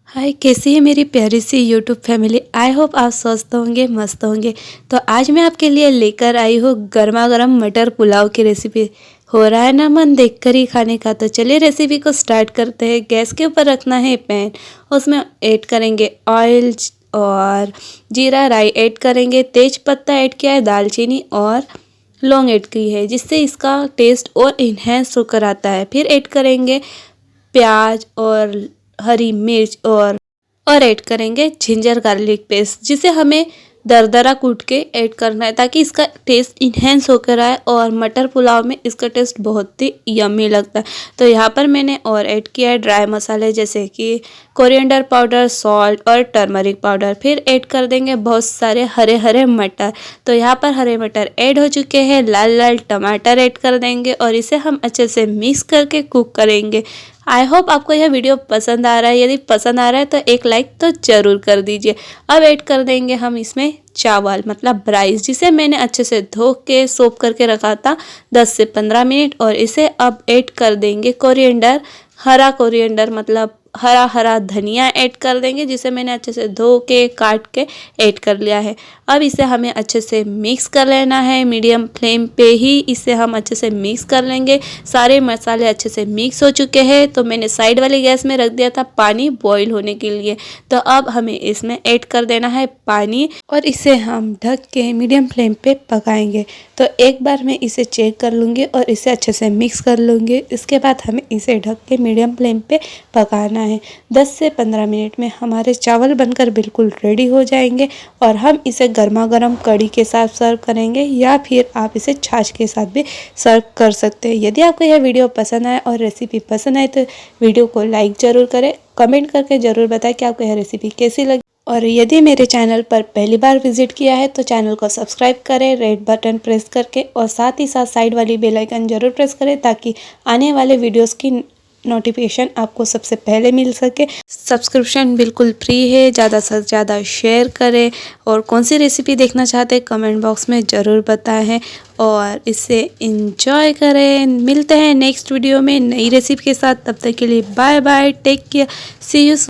हाय, कैसी है मेरी प्यारी सी यूट्यूब फैमिली। आई होप आप स्वस्थ होंगे, मस्त होंगे। तो आज मैं आपके लिए लेकर आई हूँ गर्मा गर्म मटर पुलाव की रेसिपी। हो रहा है ना मन देखकर ही खाने का। तो चलिए रेसिपी को स्टार्ट करते हैं। गैस के ऊपर रखना है पैन, उसमें ऐड करेंगे ऑयल और जीरा राई ऐड करेंगे, तेज पत्ता ऐड किया है, दालचीनी और लौंग ऐड की है, जिससे इसका टेस्ट और इन्हेंस होकर आता है। फिर ऐड करेंगे प्याज और हरी मिर्च और ऐड करेंगे जिंजर गार्लिक पेस्ट, जिसे हमें दरदरा कूट के ऐड करना है ताकि इसका टेस्ट इन्हेंस होकर आए और मटर पुलाव में इसका टेस्ट बहुत ही यम्मी लगता है। तो यहाँ पर मैंने और ऐड किया है ड्राई मसाले जैसे कि कोरिएंडर पाउडर, सॉल्ट और टर्मरिक पाउडर। फिर ऐड कर देंगे बहुत सारे हरे हरे मटर। तो यहाँ पर हरे मटर ऐड हो चुके हैं। लाल लाल टमाटर ऐड कर देंगे और इसे हम अच्छे से मिक्स करके कुक करेंगे। आई होप आपको यह वीडियो पसंद आ रहा है। यदि पसंद आ रहा है तो एक लाइक तो ज़रूर कर दीजिए। अब ऐड कर देंगे हम इसमें चावल मतलब राइस, जिसे मैंने अच्छे से धो के सोप करके रखा था 10 से 15 मिनट। और इसे अब ऐड कर देंगे कोरिएंडर, हरा कोरिएंडर मतलब हरा हरा धनिया ऐड कर देंगे, जिसे मैंने अच्छे से धो के काट के ऐड कर लिया है। अब इसे हमें अच्छे से मिक्स कर लेना है। मीडियम फ्लेम पे ही इसे हम अच्छे से मिक्स कर लेंगे। सारे मसाले अच्छे से मिक्स हो चुके हैं। तो मैंने साइड वाले गैस में रख दिया था पानी बॉईल होने के लिए। तो अब हमें इसमें ऐड कर देना है पानी और इसे हम ढक के मीडियम फ्लेम पे पकाएंगे। तो एक बार मैं इसे चेक कर लूँगी और इसे अच्छे से मिक्स कर लूँगी। इसके बाद हमें इसे ढक के मीडियम फ्लेम पे पकाना है। 10 से 15 मिनट में हमारे चावल बनकर बिल्कुल रेडी हो जाएंगे और हम इसे गर्मा गर्म कढ़ी के साथ सर्व करेंगे या फिर आप इसे छाछ के साथ भी सर्व कर सकते हैं। यदि आपको यह वीडियो पसंद आए और रेसिपी पसंद आए तो वीडियो को लाइक ज़रूर करें, कमेंट करके ज़रूर बताएं कि आपको यह रेसिपी कैसी लगी। और यदि मेरे चैनल पर पहली बार विजिट किया है तो चैनल को सब्सक्राइब करें रेड बटन प्रेस करके, और साथ ही साथ साइड वाली बेल आइकन जरूर प्रेस करें ताकि आने वाले वीडियोस की नोटिफिकेशन आपको सबसे पहले मिल सके। सब्सक्रिप्शन बिल्कुल फ्री है। ज़्यादा से ज़्यादा शेयर करें और कौन सी रेसिपी देखना चाहते हैं कमेंट बॉक्स में ज़रूर बताएं और इसे एंजॉय करें। मिलते हैं नेक्स्ट वीडियो में नई रेसिपी के साथ। तब तक के लिए bye bye, take care, see you.